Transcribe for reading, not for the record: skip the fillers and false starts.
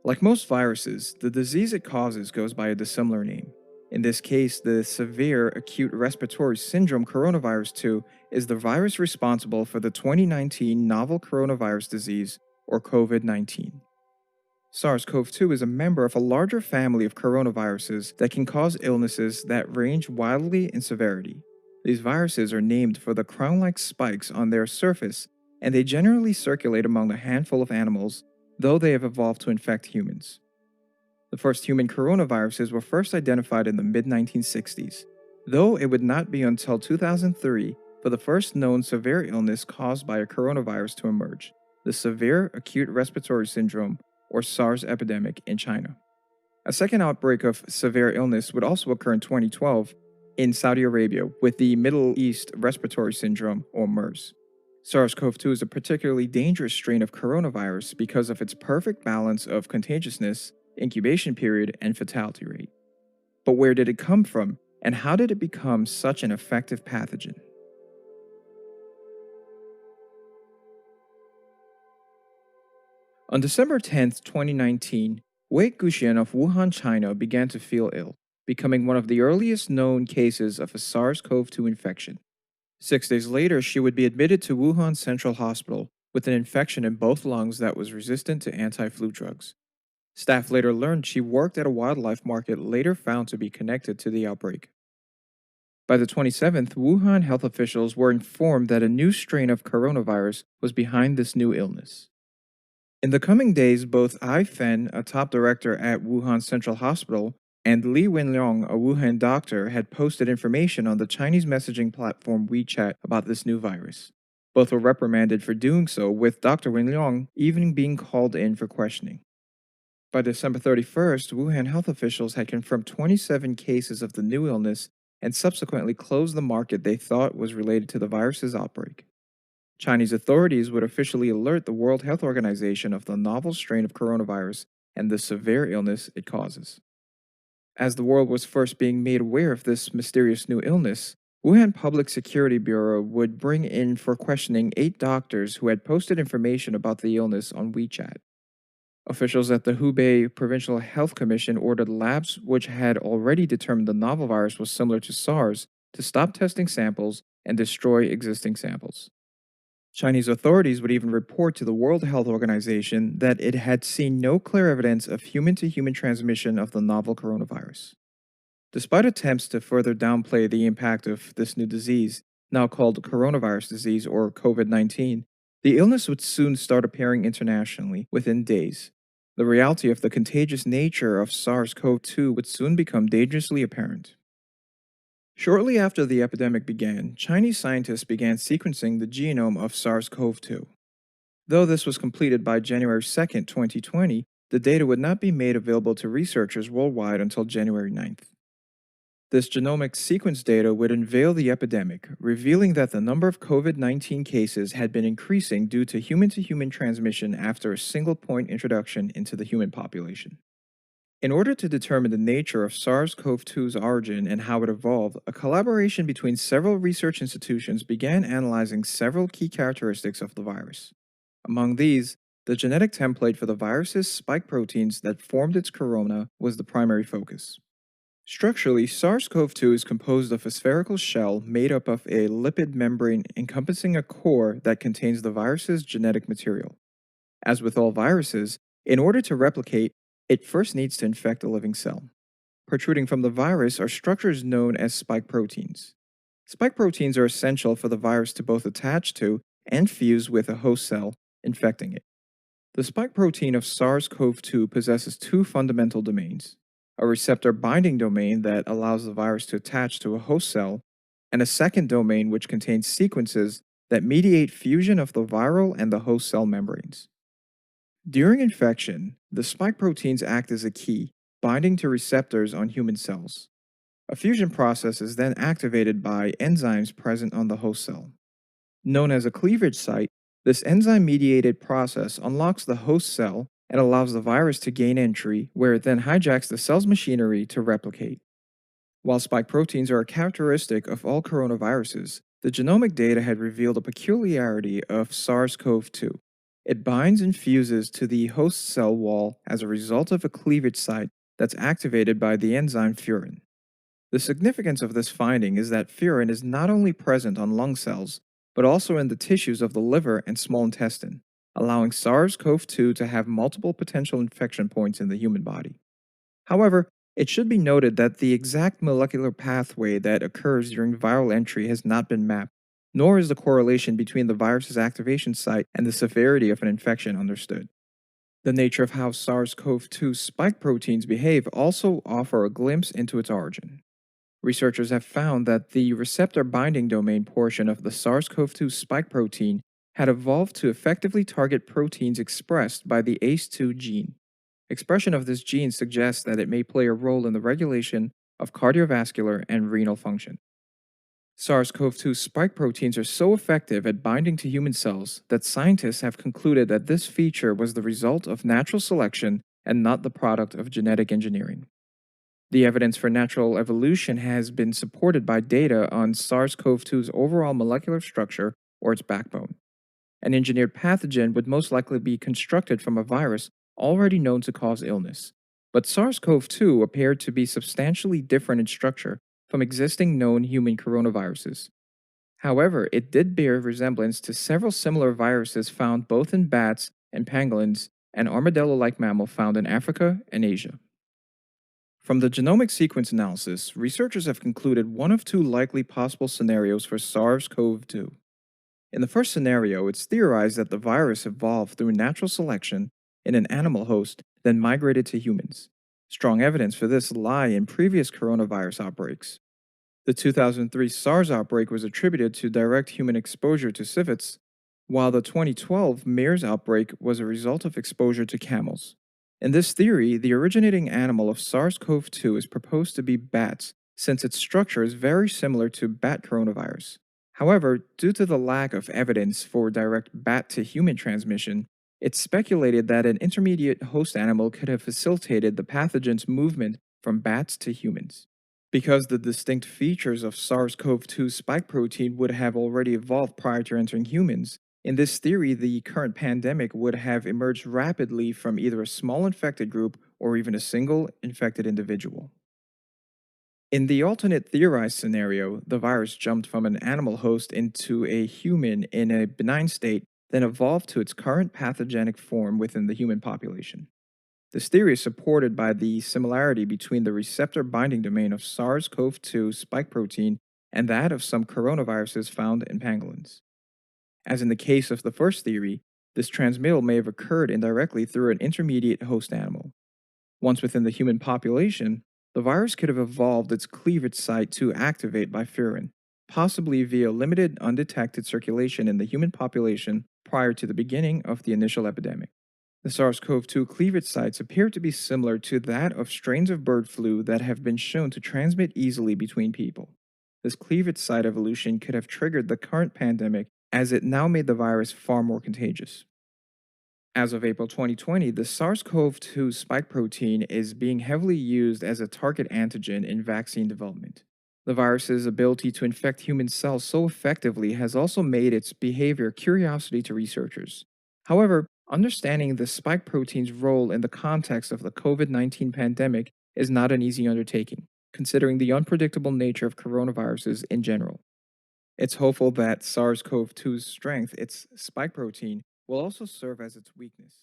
Like most viruses, the disease it causes goes by a dissimilar name. In this case, the severe acute respiratory syndrome coronavirus 2 is the virus responsible for the 2019 novel coronavirus disease, or COVID 19. SARS CoV 2 is a member of a larger family of coronaviruses that can cause illnesses that range wildly in severity. These viruses are named for the crown like spikes on their surface, and they generally circulate among a handful of animals, though they have evolved to infect humans. The first human coronaviruses were first identified in the mid 1960s, though it would not be until 2003 for the first known severe illness caused by a coronavirus to emerge, the Severe Acute Respiratory Syndrome, or SARS epidemic in China. A second outbreak of severe illness would also occur in 2012 in Saudi Arabia with the Middle East Respiratory Syndrome, or MERS. SARS CoV 2 is a particularly dangerous strain of coronavirus because of its perfect balance of contagiousness, incubation period, and fatality rate. But where did it come from, and how did it become such an effective pathogen? On December 10th, 2019, Wei Guxian of Wuhan, China began to feel ill, becoming one of the earliest known cases of a SARS CoV 2 infection. 6 days later, she would be admitted to Wuhan Central Hospital with an infection in both lungs that was resistant to anti flu drugs. Staff later learned she worked at a wildlife market later found to be connected to the outbreak. By the 27th, Wuhan health officials were informed that a new strain of coronavirus was behind this new illness. In the coming days, both Ai Fen, a top director at Wuhan Central Hospital, and Li Wenliang, a Wuhan doctor, had posted information on the Chinese messaging platform WeChat about this new virus. Both were reprimanded for doing so, with Dr. Wenliang even being called in for questioning. By December 31st, Wuhan health officials had confirmed 27 cases of the new illness and subsequently closed the market they thought was related to the virus's outbreak. Chinese authorities would officially alert the World Health Organization of the novel strain of coronavirus and the severe illness it causes. As the world was first being made aware of this mysterious new illness, Wuhan Public Security Bureau would bring in for questioning 8 doctors who had posted information about the illness on WeChat. Officials at the Hubei Provincial Health Commission ordered labs which had already determined the novel virus was similar to SARS to stop testing samples and destroy existing samples. Chinese authorities would even report to the World Health Organization that it had seen no clear evidence of human to human transmission of the novel coronavirus. Despite attempts to further downplay the impact of this new disease, now called coronavirus disease or COVID 19, the illness would soon start appearing internationally within days. The reality of the contagious nature of SARS CoV 2 would soon become dangerously apparent. Shortly after the epidemic began, Chinese scientists began sequencing the genome of SARS CoV 2. Though this was completed by January 2nd, 2020, the data would not be made available to researchers worldwide until January 9th. This genomic sequence data would unveil the epidemic, revealing that the number of COVID 19 cases had been increasing due to human transmission after a single point introduction into the human population. In order to determine the nature of SARS CoV 2's origin and how it evolved, a collaboration between several research institutions began analyzing several key characteristics of the virus. Among these, the genetic template for the virus's spike proteins that formed its corona was the primary focus. Structurally, SARS CoV 2 is composed of a spherical shell made up of a lipid membrane encompassing a core that contains the virus's genetic material. As with all viruses, in order to replicate, it first needs to infect a living cell. Protruding from the virus are structures known as spike proteins. Spike proteins are essential for the virus to both attach to and fuse with a host cell, infecting it. The spike protein of SARS CoV 2 possesses two fundamental domains: a receptor binding domain that allows the virus to attach to a host cell, and a second domain which contains sequences that mediate fusion of the viral and the host cell membranes. During infection, the spike proteins act as a key, binding to receptors on human cells. A fusion process is then activated by enzymes present on the host cell. Known as a cleavage site, this enzyme mediated process unlocks the host cell and allows the virus to gain entry, where it then hijacks the cell's machinery to replicate. While spike proteins are a characteristic of all coronaviruses, the genomic data had revealed a peculiarity of SARS CoV 2. It binds and fuses to the host cell wall as a result of a cleavage site that's activated by the enzyme furin. The significance of this finding is that furin is not only present on lung cells, but also in the tissues of the liver and small intestine, allowing SARS CoV 2 to have multiple potential infection points in the human body. However, it should be noted that the exact molecular pathway that occurs during viral entry has not been mapped, nor is the correlation between the virus's activation site and the severity of an infection understood. The nature of how SARS CoV 2 spike proteins behave also offer a glimpse into its origin. Researchers have found that the receptor binding domain portion of the SARS CoV 2 spike protein had evolved to effectively target proteins expressed by the ACE2 gene. Expression of this gene suggests that it may play a role in the regulation of cardiovascular and renal function. SARS CoV 2 spike proteins are so effective at binding to human cells that scientists have concluded that this feature was the result of natural selection and not the product of genetic engineering. The evidence for natural evolution has been supported by data on SARS CoV 2's overall molecular structure or its backbone. An engineered pathogen would most likely be constructed from a virus already known to cause illness. But SARS CoV 2 appeared to be substantially different in structure from existing known human coronaviruses. However, it did bear resemblance to several similar viruses found both in bats and pangolins, an armadillo like mammal found in Africa and Asia. From the genomic sequence analysis, researchers have concluded one of two likely possible scenarios for SARS CoV 2. In the first scenario, it's theorized that the virus evolved through natural selection in an animal host, then migrated to humans. Strong evidence for this lie in previous coronavirus outbreaks. The 2003 SARS outbreak was attributed to direct human exposure to civets, while the 2012 MERS outbreak was a result of exposure to camels. In this theory, the originating animal of SARS CoV 2 is proposed to be bats, since its structure is very similar to bat coronavirus. However, due to the lack of evidence for direct bat to human transmission, it's speculated that an intermediate host animal could have facilitated the pathogen's movement from bats to humans. Because the distinct features of SARS CoV 2 spike protein would have already evolved prior to entering humans, in this theory, the current pandemic would have emerged rapidly from either a small infected group or even a single infected individual. In the alternate theorized scenario, the virus jumped from an animal host into a human in a benign state, then evolved to its current pathogenic form within the human population. This theory is supported by the similarity between the receptor binding domain of SARS CoV 2 spike protein and that of some coronaviruses found in pangolins. As in the case of the first theory, this transmittal may have occurred indirectly through an intermediate host animal. Once within the human population, the virus could have evolved its cleavage site to activate by furin, possibly via limited undetected circulation in the human population prior to the beginning of the initial epidemic. The SARS CoV 2 cleavage sites appear to be similar to that of strains of bird flu that have been shown to transmit easily between people. This cleavage site evolution could have triggered the current pandemic as it now made the virus far more contagious. As of April 2020, the SARS CoV 2 spike protein is being heavily used as a target antigen in vaccine development. The virus's ability to infect human cells so effectively has also made its behavior a curiosity to researchers. However, understanding the spike protein's role in the context of the COVID-19 pandemic is not an easy undertaking, considering the unpredictable nature of coronaviruses in general. It's hopeful that SARS CoV 2's strength, its spike protein, will also serve as its weakness.